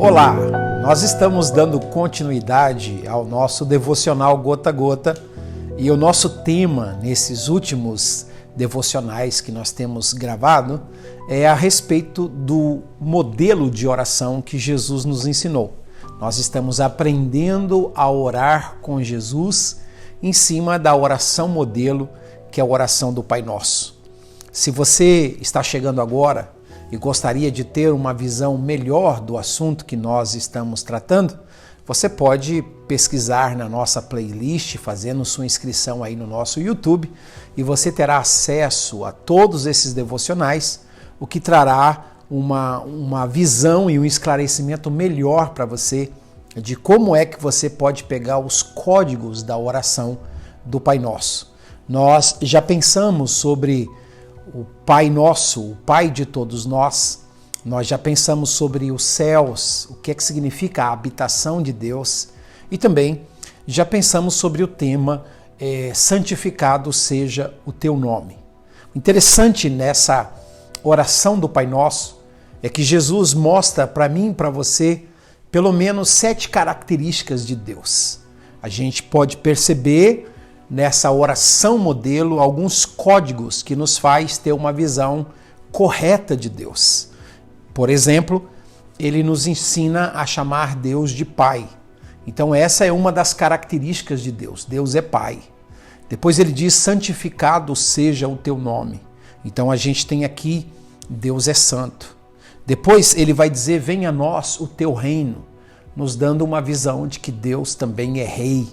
Olá, nós estamos dando continuidade ao nosso devocional Gota a Gota e o nosso tema nesses últimos devocionais que nós temos gravado é a respeito do modelo de oração que Jesus nos ensinou. Nós estamos aprendendo a orar com Jesus em cima da oração modelo, que é a oração do Pai Nosso. Se você está chegando agora e gostaria de ter uma visão melhor do assunto que nós estamos tratando, você pode pesquisar na nossa playlist, fazendo sua inscrição aí no nosso YouTube, e você terá acesso a todos esses devocionais, o que trará uma visão e um esclarecimento melhor para você de como é que você pode pegar os códigos da oração do Pai Nosso. Nós já pensamos sobre o Pai Nosso, o Pai de todos nós. Nós já pensamos sobre os céus, o que é que significa a habitação de Deus, e também já pensamos sobre o tema santificado seja o teu nome. O interessante nessa oração do Pai Nosso é que Jesus mostra para mim e para você pelo menos 7 características de Deus. A gente pode perceber nessa oração modelo alguns códigos que nos faz ter uma visão correta de Deus. Por exemplo, ele nos ensina a chamar Deus de Pai. Então essa é uma das características de Deus. Deus é Pai. Depois ele diz, santificado seja o teu nome. Então a gente tem aqui, Deus é santo. Depois ele vai dizer, venha a nós o teu reino, nos dando uma visão de que Deus também é rei.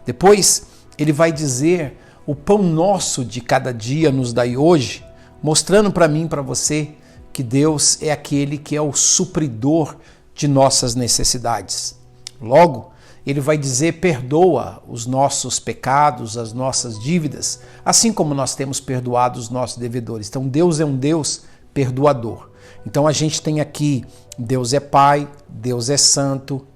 Depois ele vai dizer, o pão nosso de cada dia nos dai hoje, mostrando para mim e para você que Deus é aquele que é o supridor de nossas necessidades. Logo, ele vai dizer, perdoa os nossos pecados, as nossas dívidas, assim como nós temos perdoado os nossos devedores. Então Deus é um Deus perdoador. Então a gente tem aqui, Deus é Pai, Deus é Santo,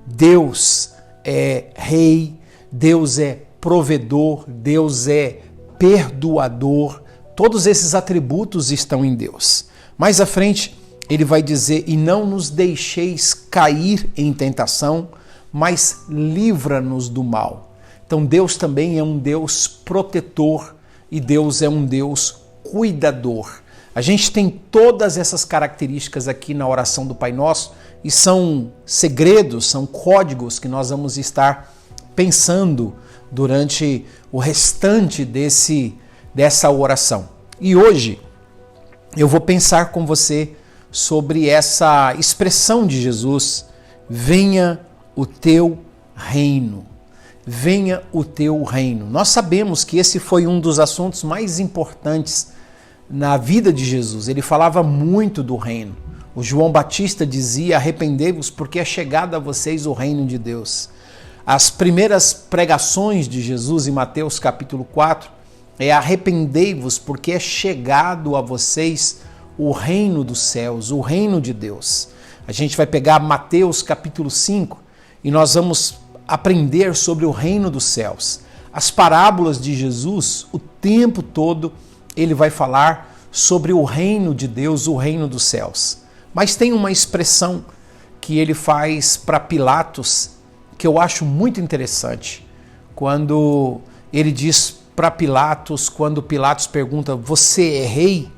Deus é Rei, Deus é provedor, Deus é perdoador. Todos esses atributos estão em Deus. Mais à frente, ele vai dizer, e não nos deixeis cair em tentação, mas livra-nos do mal. Então Deus também é um Deus protetor e Deus é um Deus cuidador. A gente tem todas essas características aqui na oração do Pai Nosso e são segredos, são códigos que nós vamos estar pensando durante o restante dessa oração. E hoje eu vou pensar com você sobre essa expressão de Jesus, venha o teu reino. Venha o teu reino. Nós sabemos que esse foi um dos assuntos mais importantes na vida de Jesus. Ele falava muito do reino. O João Batista dizia, arrependei-vos porque é chegado a vocês o reino de Deus. As primeiras pregações de Jesus em Mateus capítulo 4 é arrependei-vos porque é chegado a vocês o reino dos céus, o reino de Deus. A gente vai pegar Mateus capítulo 5 e nós vamos aprender sobre o reino dos céus. As parábolas de Jesus, o tempo todo, ele vai falar sobre o reino de Deus, o reino dos céus. Mas tem uma expressão que ele faz para Pilatos que eu acho muito interessante. Quando ele diz para Pilatos, quando Pilatos pergunta, você é rei?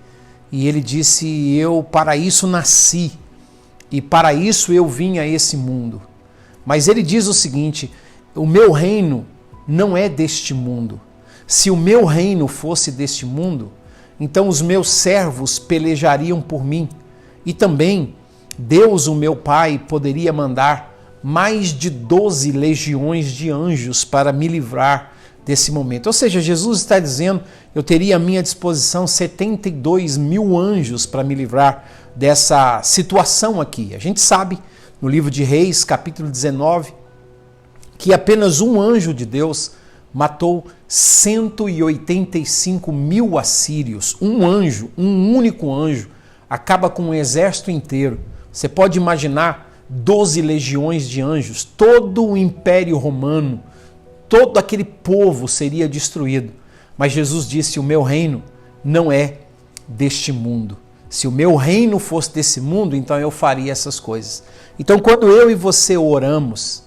E ele disse, eu para isso nasci e para isso eu vim a esse mundo. Mas ele diz o seguinte, o meu reino não é deste mundo. Se o meu reino fosse deste mundo, então os meus servos pelejariam por mim. E também Deus, o meu Pai, poderia mandar mais de 12 legiões de anjos para me livrar desse momento. Ou seja, Jesus está dizendo, eu teria à minha disposição 72 mil anjos para me livrar dessa situação aqui. A gente sabe, no livro de Reis, capítulo 19, que apenas um anjo de Deus matou 185 mil assírios. Um anjo, um único anjo, acaba com um exército inteiro. Você pode imaginar 12 legiões de anjos, todo o Império Romano, todo aquele povo seria destruído. Mas Jesus disse, o meu reino não é deste mundo. Se o meu reino fosse desse mundo, então eu faria essas coisas. Então, quando eu e você oramos,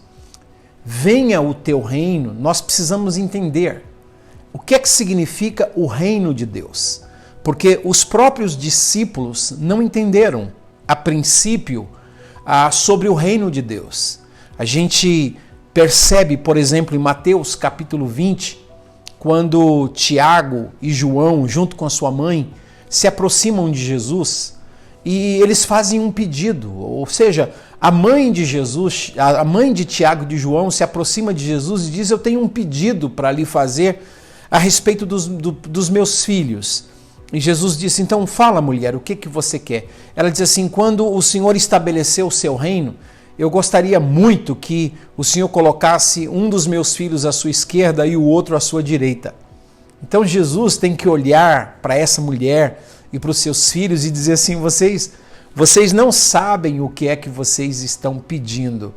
venha o teu reino, nós precisamos entender o que é que significa o reino de Deus. Porque os próprios discípulos não entenderam, a princípio, sobre o reino de Deus. A gente percebe, por exemplo, em Mateus capítulo 20, quando Tiago e João, junto com a sua mãe, se aproximam de Jesus e eles fazem um pedido, ou seja, a mãe de Jesus, a mãe de Tiago e de João se aproxima de Jesus e diz: eu tenho um pedido para lhe fazer a respeito dos meus filhos. E Jesus disse: então fala, mulher, o que você quer? Ela diz assim: quando o Senhor estabeleceu o seu reino, eu gostaria muito que o Senhor colocasse um dos meus filhos à sua esquerda e o outro à sua direita. Então Jesus tem que olhar para essa mulher e para os seus filhos e dizer assim: vocês não sabem o que é que vocês estão pedindo,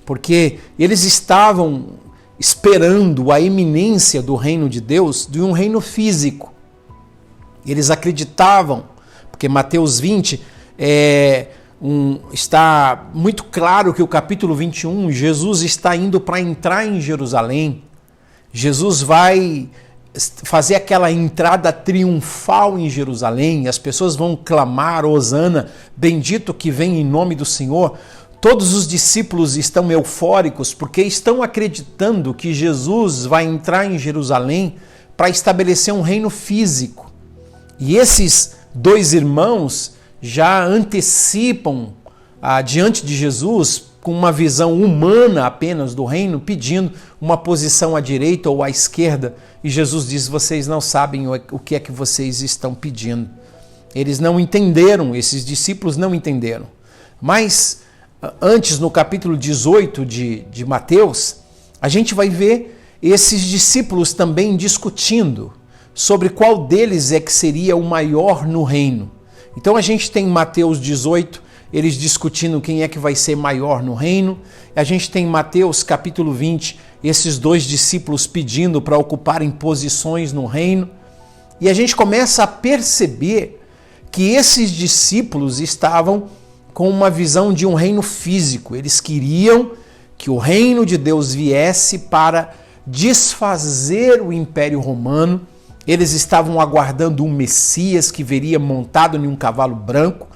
porque eles estavam esperando a iminência do reino de Deus, de um reino físico. Eles acreditavam, porque Mateus 20 está muito claro que o capítulo 21, Jesus está indo para entrar em Jerusalém. Jesus vai fazer aquela entrada triunfal em Jerusalém, as pessoas vão clamar: Hosana, bendito que vem em nome do Senhor. Todos os discípulos estão eufóricos porque estão acreditando que Jesus vai entrar em Jerusalém para estabelecer um reino físico. E esses dois irmãos já antecipam diante de Jesus, com uma visão humana apenas do reino, pedindo uma posição à direita ou à esquerda. E Jesus diz: vocês não sabem o que é que vocês estão pedindo. Eles não entenderam, esses discípulos não entenderam. Mas antes, no capítulo 18 de Mateus, a gente vai ver esses discípulos também discutindo sobre qual deles é que seria o maior no reino. Então a gente tem Mateus 18, eles discutindo quem é que vai ser maior no reino. A gente tem Mateus capítulo 20, esses dois discípulos pedindo para ocuparem posições no reino. E a gente começa a perceber que esses discípulos estavam com uma visão de um reino físico. Eles queriam que o reino de Deus viesse para desfazer o Império Romano. Eles estavam aguardando um Messias que viria montado em um cavalo branco.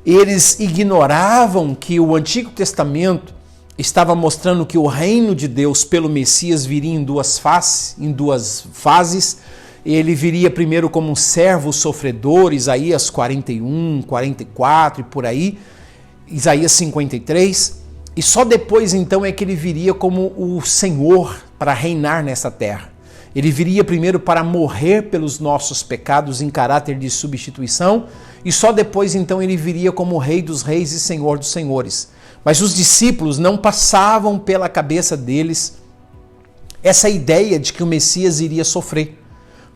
Eles ignoravam que o Antigo Testamento estava mostrando que o reino de Deus pelo Messias viria em duas fases. Ele viria primeiro como um servo sofredor, Isaías 41, 44 e por aí, Isaías 53. E só depois então é que ele viria como o Senhor para reinar nessa terra. Ele viria primeiro para morrer pelos nossos pecados em caráter de substituição e só depois então ele viria como Rei dos Reis e Senhor dos Senhores. Mas os discípulos não passavam pela cabeça deles essa ideia de que o Messias iria sofrer.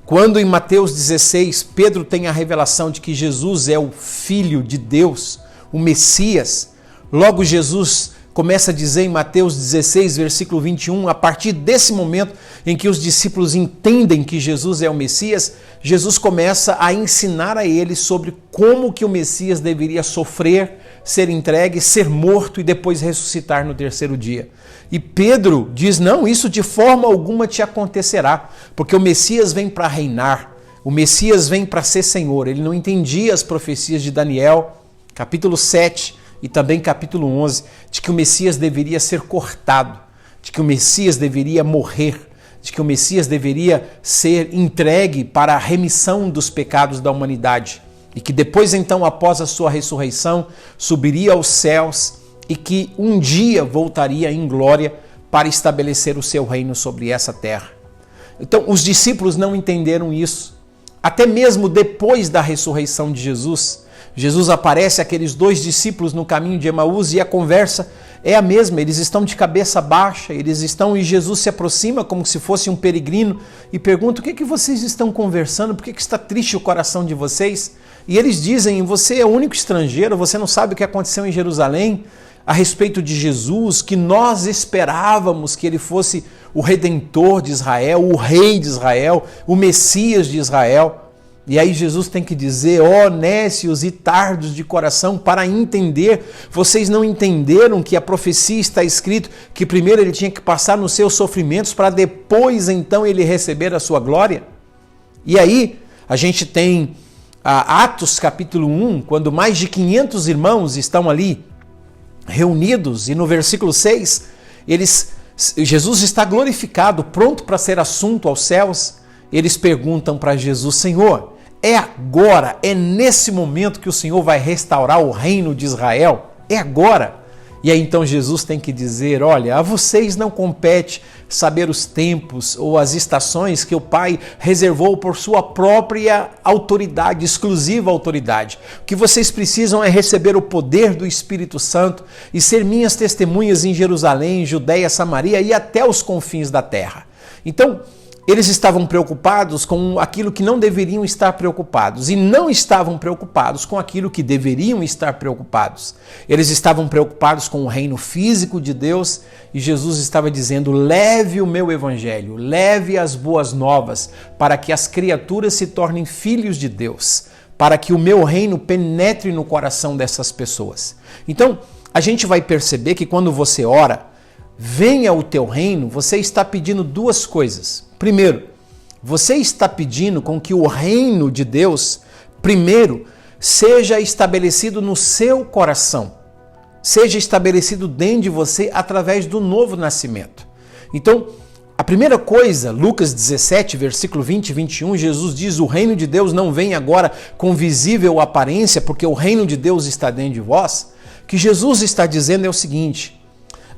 Quando em Mateus 16 Pedro tem a revelação de que Jesus é o Filho de Deus, o Messias, logo Jesus começa a dizer em Mateus 16, versículo 21, a partir desse momento em que os discípulos entendem que Jesus é o Messias, Jesus começa a ensinar a eles sobre como que o Messias deveria sofrer, ser entregue, ser morto e depois ressuscitar no terceiro dia. E Pedro diz: não, isso de forma alguma te acontecerá, porque o Messias vem para reinar, o Messias vem para ser Senhor. Ele não entendia as profecias de Daniel, capítulo 7, e também capítulo 11, de que o Messias deveria ser cortado, de que o Messias deveria morrer, de que o Messias deveria ser entregue para a remissão dos pecados da humanidade e que depois então, após a sua ressurreição, subiria aos céus e que um dia voltaria em glória para estabelecer o seu reino sobre essa terra. Então, os discípulos não entenderam isso. Até mesmo depois da ressurreição de Jesus, Jesus aparece àqueles dois discípulos no caminho de Emaús e a conversa é a mesma. Eles estão de cabeça baixa, e Jesus se aproxima como se fosse um peregrino e pergunta: o que vocês estão conversando? Por que está triste o coração de vocês? E eles dizem: você é o único estrangeiro, você não sabe o que aconteceu em Jerusalém a respeito de Jesus, que nós esperávamos que ele fosse o Redentor de Israel, o Rei de Israel, o Messias de Israel. E aí Jesus tem que dizer, ó nécios e tardos de coração, para entender. Vocês não entenderam que a profecia está escrito que primeiro ele tinha que passar nos seus sofrimentos para depois então ele receber a sua glória? E aí a gente tem Atos capítulo 1, quando mais de 500 irmãos estão ali reunidos, e no versículo 6, Jesus está glorificado, pronto para ser assunto aos céus. Eles perguntam para Jesus, Senhor, é agora, é nesse momento que o Senhor vai restaurar o reino de Israel? É agora? E aí então Jesus tem que dizer, olha, a vocês não compete saber os tempos ou as estações que o Pai reservou por sua própria autoridade, exclusiva autoridade. O que vocês precisam é receber o poder do Espírito Santo e ser minhas testemunhas em Jerusalém, Judeia, Samaria e até os confins da terra. Então, eles estavam preocupados com aquilo que não deveriam estar preocupados e não estavam preocupados com aquilo que deveriam estar preocupados. Eles estavam preocupados com o reino físico de Deus e Jesus estava dizendo, leve o meu evangelho, leve as boas novas para que as criaturas se tornem filhos de Deus, para que o meu reino penetre no coração dessas pessoas. Então, a gente vai perceber que quando você ora, venha o teu reino, você está pedindo duas coisas. Primeiro, você está pedindo com que o reino de Deus, primeiro, seja estabelecido no seu coração, seja estabelecido dentro de você através do novo nascimento. Então, a primeira coisa, Lucas 17, versículo 20 e 21, Jesus diz, o reino de Deus não vem agora com visível aparência, porque o reino de Deus está dentro de vós. O que Jesus está dizendo é o seguinte,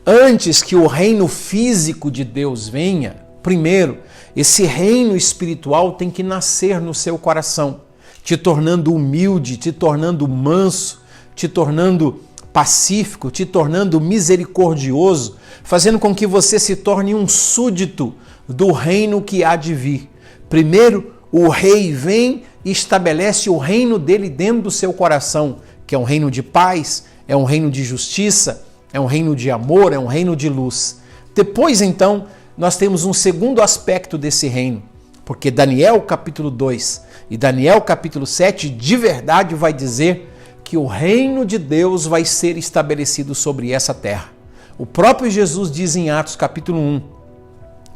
antes que o reino físico de Deus venha, primeiro, esse reino espiritual tem que nascer no seu coração, te tornando humilde, te tornando manso, te tornando pacífico, te tornando misericordioso, fazendo com que você se torne um súdito do reino que há de vir. Primeiro, o rei vem e estabelece o reino dele dentro do seu coração, que é um reino de paz, é um reino de justiça, é um reino de amor, é um reino de luz. Depois, então, nós temos um segundo aspecto desse reino, porque Daniel capítulo 2 e Daniel capítulo 7 de verdade vai dizer que o reino de Deus vai ser estabelecido sobre essa terra. O próprio Jesus diz em Atos capítulo 1,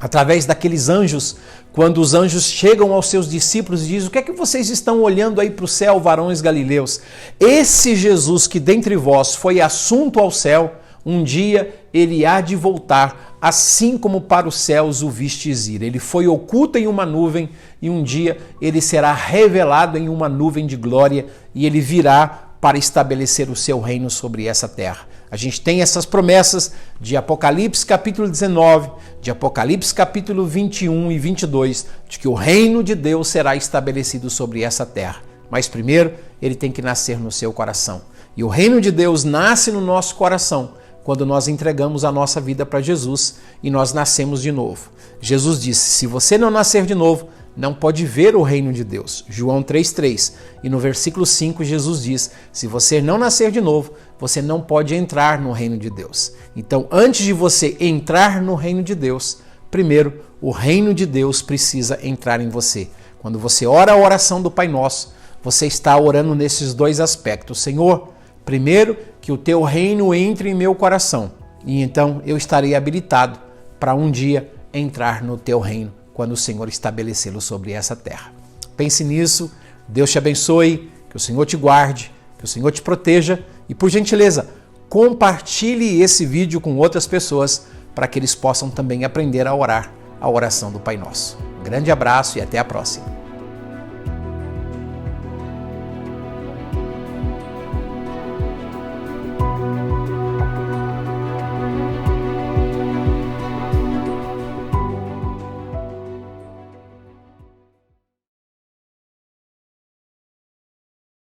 através daqueles anjos, quando os anjos chegam aos seus discípulos e dizem, o que é que vocês estão olhando aí para o céu, varões galileus? Esse Jesus que dentre vós foi assunto ao céu, um dia ele há de voltar, assim como para os céus o vistes ir. Ele foi oculto em uma nuvem e um dia ele será revelado em uma nuvem de glória e ele virá para estabelecer o seu reino sobre essa terra. A gente tem essas promessas de Apocalipse capítulo 19, de Apocalipse capítulo 21 e 22, de que o reino de Deus será estabelecido sobre essa terra. Mas primeiro, ele tem que nascer no seu coração. E o reino de Deus nasce no nosso coração quando nós entregamos a nossa vida para Jesus e nós nascemos de novo. Jesus disse, se você não nascer de novo, não pode ver o reino de Deus. João 3,3. E no versículo 5, Jesus diz, se você não nascer de novo, você não pode entrar no reino de Deus. Então, antes de você entrar no reino de Deus, primeiro, o reino de Deus precisa entrar em você. Quando você ora a oração do Pai Nosso, você está orando nesses dois aspectos. Senhor, primeiro, que o teu reino entre em meu coração e então eu estarei habilitado para um dia entrar no teu reino quando o Senhor estabelecê-lo sobre essa terra. Pense nisso, Deus te abençoe, que o Senhor te guarde, que o Senhor te proteja e, por gentileza, compartilhe esse vídeo com outras pessoas para que eles possam também aprender a orar a oração do Pai Nosso. Um grande abraço e até a próxima.